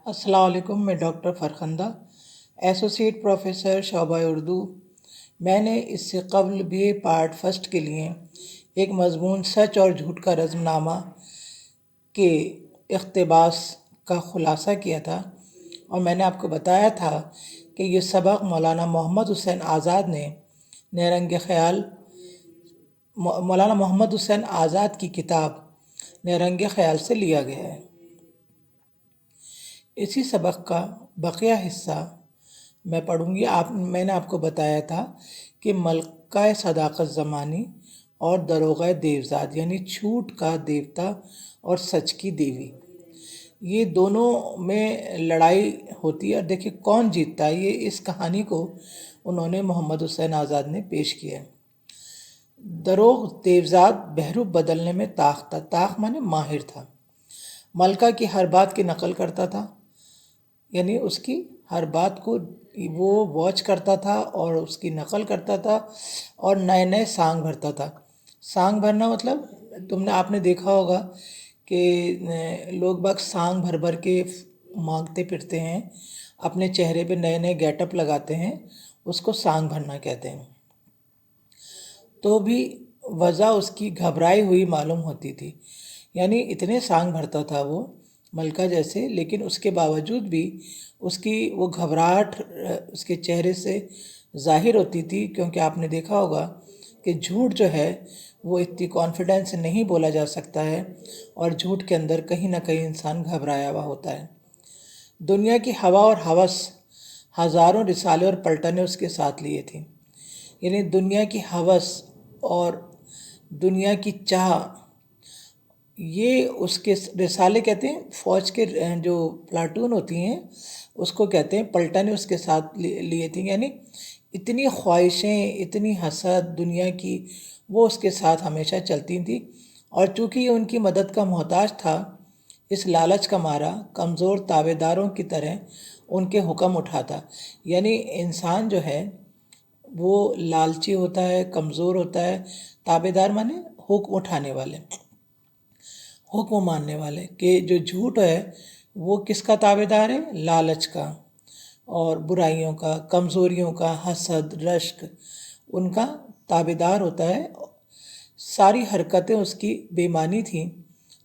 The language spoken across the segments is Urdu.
السلام علیکم، میں ڈاکٹر فرخندہ، ایسوسیٹ پروفیسر شعبہ اردو۔ میں نے اس سے قبل BA پارٹ فرسٹ کے لیے ایک مضمون سچ اور جھوٹ کا رزم نامہ کے اقتباس کا خلاصہ کیا تھا، اور میں نے آپ کو بتایا تھا کہ یہ سبق مولانا محمد حسین آزاد نے نیرنگ خیال مولانا محمد حسین آزاد کی کتاب نیرنگ خیال سے لیا گیا ہے۔ اسی سبق کا بقیہ حصہ میں پڑھوں گی۔ میں نے آپ کو بتایا تھا کہ ملکہ صداقت زمانی اور داروغہ دیوزاد یعنی جھوٹ کا دیوتا اور سچ کی دیوی، یہ دونوں میں لڑائی ہوتی ہے، اور دیکھیں کون جیتتا ہے۔ یہ اس کہانی کو انہوں نے محمد حسین آزاد نے پیش کیا ہے۔ داروغ دیوزاد بحروف بدلنے میں طاق تھا، طاق مانے ماہر تھا۔ ملکہ کی ہر بات کی نقل کرتا تھا، یعنی اس کی ہر بات کو وہ واچ کرتا تھا اور اس کی نقل کرتا تھا، اور نئے نئے سانگ بھرتا تھا۔ سانگ بھرنا مطلب آپ نے دیکھا ہوگا کہ لوگ باگ سانگ بھر بھر کے مانگتے پھرتے ہیں، اپنے چہرے پہ نئے نئے گیٹ اپ لگاتے ہیں، اس کو سانگ بھرنا کہتے ہیں۔ تو بھی وجہ اس کی گھبرائی ہوئی معلوم ہوتی تھی، یعنی اتنے سانگ بھرتا تھا وہ ملکہ جیسے، لیکن اس کے باوجود بھی اس کی وہ گھبراہٹ اس کے چہرے سے ظاہر ہوتی تھی، کیونکہ آپ نے دیکھا ہوگا کہ جھوٹ جو ہے وہ اتنی کانفیڈنس سے نہیں بولا جا سکتا ہے، اور جھوٹ کے اندر کہیں نہ کہیں انسان گھبرایا ہوا ہوتا ہے۔ دنیا کی ہوا اور ہوس ہزاروں رسالے اور پلٹنیں اس کے ساتھ لیے تھیں، یعنی دنیا کی ہوس اور دنیا کی چاہ، یہ اس کے رسالے کہتے ہیں، فوج کے جو پلاٹون ہوتی ہیں اس کو کہتے ہیں، پلٹنیں اس کے ساتھ لیے تھیں، یعنی اتنی خواہشیں، اتنی حسد دنیا کی، وہ اس کے ساتھ ہمیشہ چلتی تھیں۔ اور چونکہ یہ ان کی مدد کا محتاج تھا، اس لالچ کا مارا کمزور تابع داروں کی طرح ان کے حکم اٹھاتا، یعنی انسان جو ہے وہ لالچی ہوتا ہے، کمزور ہوتا ہے۔ تابع دار مانے حکم اٹھانے والے، حکم ماننے والے، کہ جو جھوٹ ہے وہ کس کا تابع دار ہے؟ لالچ کا، اور برائیوں کا، کمزوریوں کا، حسد، رشک، ان کا تابع دار ہوتا ہے۔ ساری حرکتیں اس کی بے معنی تھیں،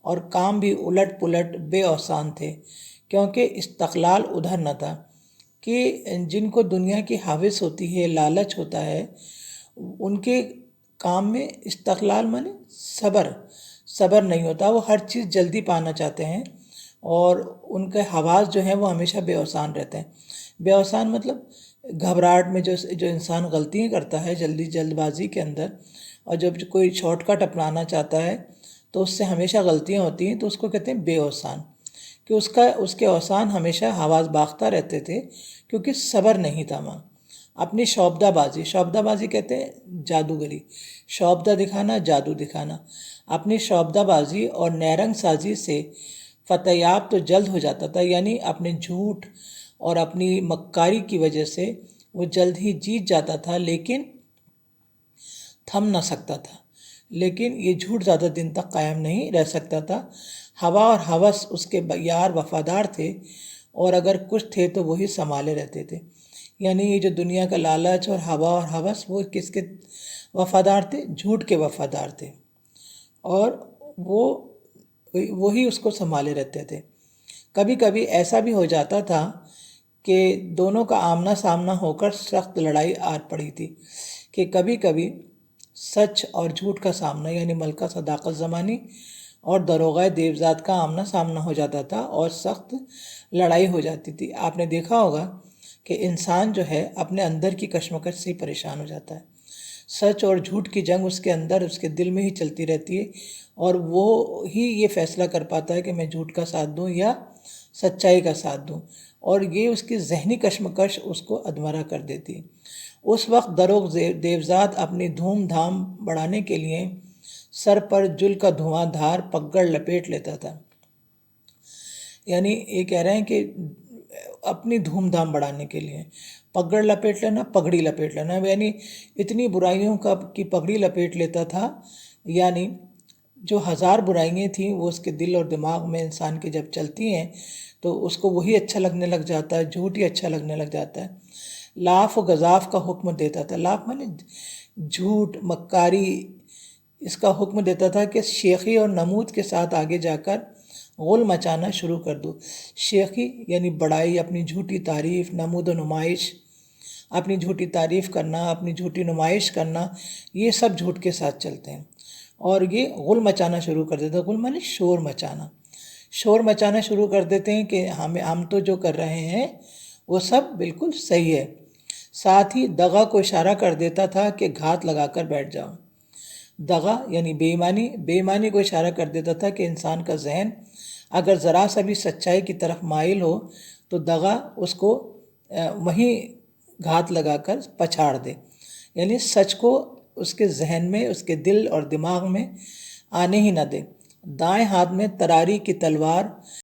اور کام بھی الٹ پلٹ بے اوسان تھے، کیونکہ استقلال ادھر نہ تھا کہ جن کو دنیا کی حوث ہوتی ہے، لالچ ہوتا ہے، ان کے کام میں استقلال مانے صبر نہیں ہوتا، وہ ہر چیز جلدی پانا چاہتے ہیں، اور ان کے حواس جو ہیں وہ ہمیشہ بے اوسان رہتے ہیں۔ بے اوسان مطلب گھبراہٹ میں جو انسان غلطیاں کرتا ہے جلد بازی کے اندر، اور جب کوئی شارٹ کٹ اپنانا چاہتا ہے تو اس سے ہمیشہ غلطیاں ہوتی ہیں، تو اس کو کہتے ہیں بے اوسان، کہ اس کے اوسان ہمیشہ حواس باختہ رہتے تھے، کیونکہ صبر نہیں تھا وہاں۔ اپنی شعبدہ بازی کہتے ہیں جادوگری، شعبدہ دکھانا، جادو دکھانا۔ اپنی شعبدہ بازی اور نیرنگ سازی سے فتح یاب تو جلد ہو جاتا تھا، یعنی اپنے جھوٹ اور اپنی مکاری کی وجہ سے وہ جلد ہی جیت جاتا تھا، لیکن تھم نہ سکتا تھا۔ لیکن یہ جھوٹ زیادہ دن تک قائم نہیں رہ سکتا تھا۔ ہوا اور ہوس اس کے یار وفادار تھے، اور اگر کچھ تھے تو وہی سنبھالے رہتے تھے، یعنی یہ جو دنیا کا لالچ اور ہوا اور ہوس، وہ کس کے وفادار تھے؟ جھوٹ کے وفادار تھے، اور وہی اس کو سنبھالے رہتے تھے۔ کبھی کبھی ایسا بھی ہو جاتا تھا کہ دونوں کا آمنا سامنا ہو کر سخت لڑائی آر پڑی تھی، کہ کبھی کبھی سچ اور جھوٹ کا سامنا، یعنی ملکہ صداقت زمانی اور داروغہ دیوزاد کا آمنا سامنا ہو جاتا تھا، اور سخت لڑائی ہو جاتی تھی۔ آپ نے دیکھا ہوگا کہ انسان جو ہے اپنے اندر کی کشمکش سے ہی پریشان ہو جاتا ہے۔ سچ اور جھوٹ کی جنگ اس کے اندر، اس کے دل میں ہی چلتی رہتی ہے، اور وہ ہی یہ فیصلہ کر پاتا ہے کہ میں جھوٹ کا ساتھ دوں یا سچائی کا ساتھ دوں، اور یہ اس کی ذہنی کشمکش اس کو ادمرہ کر دیتی ہے۔ اس وقت داروغ دیوزاد اپنی دھوم دھام بڑھانے کے لیے سر پر جل کا دھواں دھار پگڑ لپیٹ لیتا تھا، یعنی یہ کہہ رہے ہیں کہ اپنی دھوم دھام بڑھانے کے لیے پگڑ لپیٹ لینا، پگڑی لپیٹ لینا، یعنی اتنی برائیوں کی پگڑی لپیٹ لیتا تھا، یعنی جو ہزار برائیاں تھیں وہ اس کے دل اور دماغ میں انسان کے جب چلتی ہیں تو اس کو وہی اچھا لگنے لگ جاتا ہے، جھوٹ ہی اچھا لگنے لگ جاتا ہے۔ لاف و گزاف کا حکم دیتا تھا، لاف مانے جھوٹ، مکاری، اس کا حکم دیتا تھا کہ شیخی اور نمود کے ساتھ آگے جا کر غل مچانا شروع کر دو۔ شیخی یعنی بڑائی، اپنی جھوٹی تعریف، نمود و نمائش، اپنی جھوٹی تعریف کرنا، اپنی جھوٹی نمائش کرنا، یہ سب جھوٹ کے ساتھ چلتے ہیں۔ اور یہ غل مچانا شروع کر دیتے ہیں، غل مانے شور مچانا، شور مچانا شروع کر دیتے ہیں کہ ہم تو جو کر رہے ہیں وہ سب بالکل صحیح ہے۔ ساتھ ہی دغا کو اشارہ کر دیتا تھا کہ گھات لگا کر بیٹھ جاؤ۔ دغا یعنی بے ایمانی، بے ایمانی کو اشارہ کر دیتا تھا کہ انسان کا ذہن اگر ذرا سا بھی سچائی کی طرف مائل ہو تو دغا اس کو وہیں گھات لگا کر پچھاڑ دے، یعنی سچ کو اس کے ذہن میں، اس کے دل اور دماغ میں آنے ہی نہ دے۔ دائیں ہاتھ میں تراری کی تلوار